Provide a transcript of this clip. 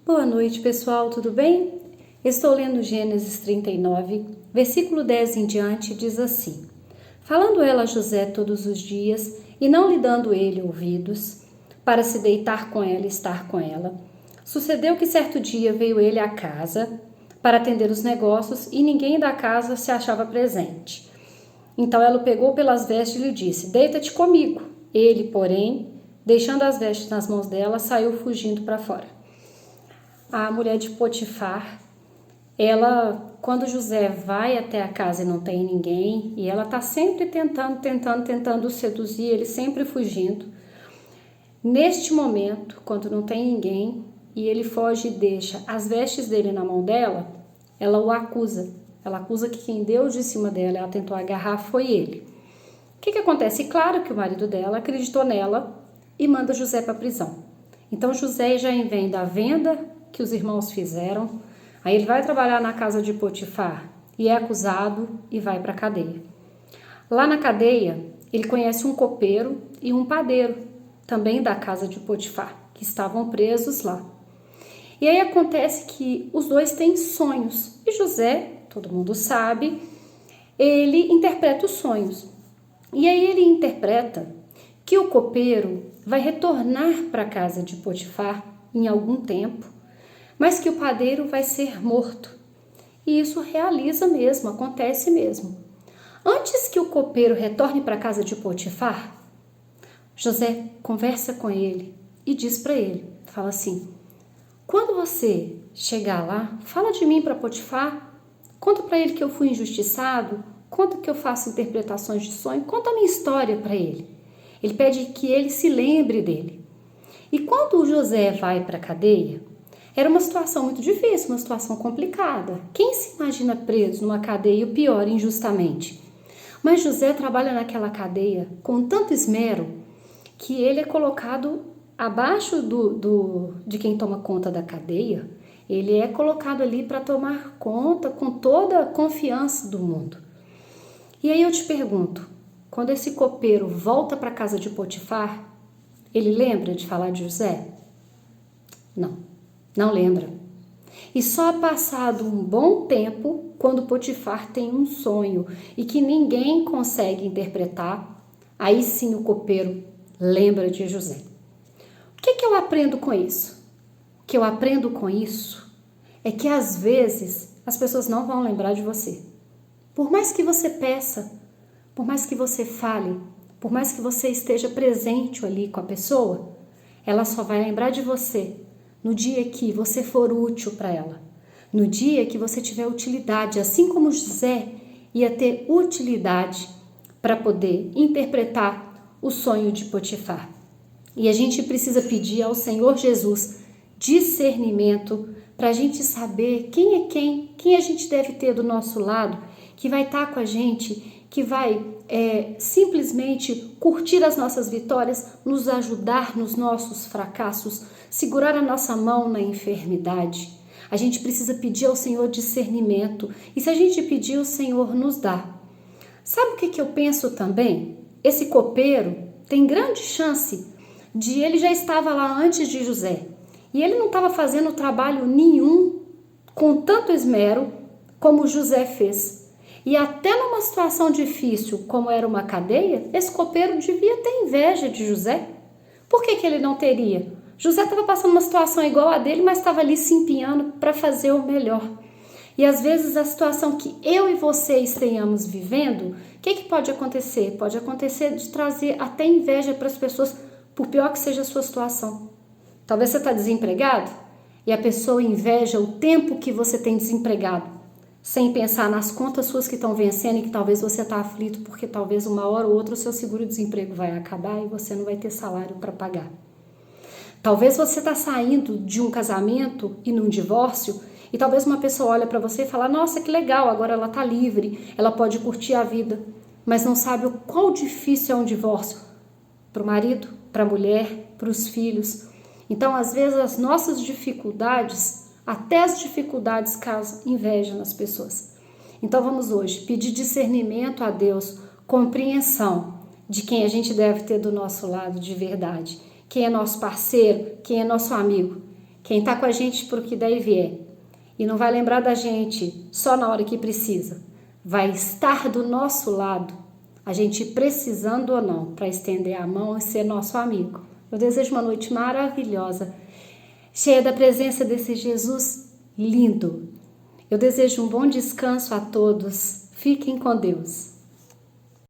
Boa noite, pessoal, tudo bem? Estou lendo Gênesis 39, versículo 10 em diante, diz assim: Falando ela a José todos os dias, e não lhe dando ele ouvidos, para se deitar com ela e estar com ela, sucedeu que certo dia veio ele à casa para atender os negócios, e ninguém da casa se achava presente. Então ela o pegou pelas vestes e lhe disse: Deita-te comigo. Ele, porém, deixando as vestes nas mãos dela, saiu fugindo para fora. A mulher de Potifar, ela, quando José vai até a casa e não tem ninguém, e ela está sempre tentando seduzir, ele sempre fugindo. Neste momento, quando não tem ninguém, e ele foge e deixa as vestes dele na mão dela, ela o acusa. Ela acusa que quem deu de cima dela, ela tentou agarrar, foi ele. O que acontece? Claro que o marido dela acreditou nela e manda José para a prisão. Então José já vem da venda que os irmãos fizeram, aí ele vai trabalhar na casa de Potifar e é acusado e vai para a cadeia. Lá na cadeia, ele conhece um copeiro e um padeiro, também da casa de Potifar, que estavam presos lá. E aí acontece que os dois têm sonhos, e José, todo mundo sabe, ele interpreta os sonhos. E aí ele interpreta que o copeiro vai retornar para a casa de Potifar em algum tempo, mas que o padeiro vai ser morto. E isso realiza mesmo, acontece mesmo. Antes que o copeiro retorne para a casa de Potifar, José conversa com ele e diz para ele, fala assim: quando você chegar lá, fala de mim para Potifar, conta para ele que eu fui injustiçado, conta que eu faço interpretações de sonho, conta a minha história para ele. Ele pede que ele se lembre dele. E quando o José vai para a cadeia, era uma situação muito difícil, uma situação complicada. Quem se imagina preso numa cadeia, o pior, injustamente? Mas José trabalha naquela cadeia com tanto esmero que ele é colocado abaixo de quem toma conta da cadeia. Ele é colocado ali para tomar conta com toda a confiança do mundo. E aí eu te pergunto, quando esse copeiro volta para a casa de Potifar, ele lembra de falar de José? Não lembra. E só passado um bom tempo, quando Potifar tem um sonho e que ninguém consegue interpretar, aí sim o copeiro lembra de José. O que eu aprendo com isso? O que eu aprendo com isso é que às vezes as pessoas não vão lembrar de você. Por mais que você peça, por mais que você fale, por mais que você esteja presente ali com a pessoa, ela só vai lembrar de você no dia que você for útil para ela, no dia que você tiver utilidade, assim como José ia ter utilidade para poder interpretar o sonho de Potifar. E a gente precisa pedir ao Senhor Jesus discernimento para a gente saber quem é quem a gente deve ter do nosso lado, que vai estar com a gente, que vai simplesmente curtir as nossas vitórias, nos ajudar nos nossos fracassos, segurar a nossa mão na enfermidade. A gente precisa pedir ao Senhor discernimento, e se a gente pedir, o Senhor nos dá. Sabe o que eu penso também? Esse copeiro tem grande chance de ele já estava lá antes de José, e ele não estava fazendo trabalho nenhum com tanto esmero como José fez. E até numa situação difícil, como era uma cadeia, esse copeiro devia ter inveja de José. Por que ele não teria? José estava passando uma situação igual a dele, mas estava ali se empenhando para fazer o melhor. E às vezes a situação que eu e vocês tenhamos vivendo, o que pode acontecer? Pode acontecer de trazer até inveja para as pessoas, por pior que seja a sua situação. Talvez você está desempregado e a pessoa inveja o tempo que você tem desempregado, sem pensar nas contas suas que estão vencendo e que talvez você está aflito porque talvez uma hora ou outra o seu seguro-desemprego vai acabar e você não vai ter salário para pagar. Talvez você está saindo de um casamento e num divórcio e talvez uma pessoa olha para você e fala: nossa, que legal, agora ela está livre, ela pode curtir a vida, mas não sabe o quão difícil é um divórcio para o marido, para a mulher, para os filhos. Então, às vezes, as nossas dificuldades, até as dificuldades causam inveja nas pessoas. Então vamos hoje pedir discernimento a Deus, compreensão de quem a gente deve ter do nosso lado de verdade. Quem é nosso parceiro, quem é nosso amigo, Quem está com a gente por que daí vier e não vai lembrar da gente só na hora que precisa, vai estar do nosso lado, a gente precisando ou não, para estender a mão e ser nosso amigo. Eu desejo uma noite maravilhosa, cheia da presença desse Jesus lindo. Eu desejo um bom descanso a todos. Fiquem com Deus.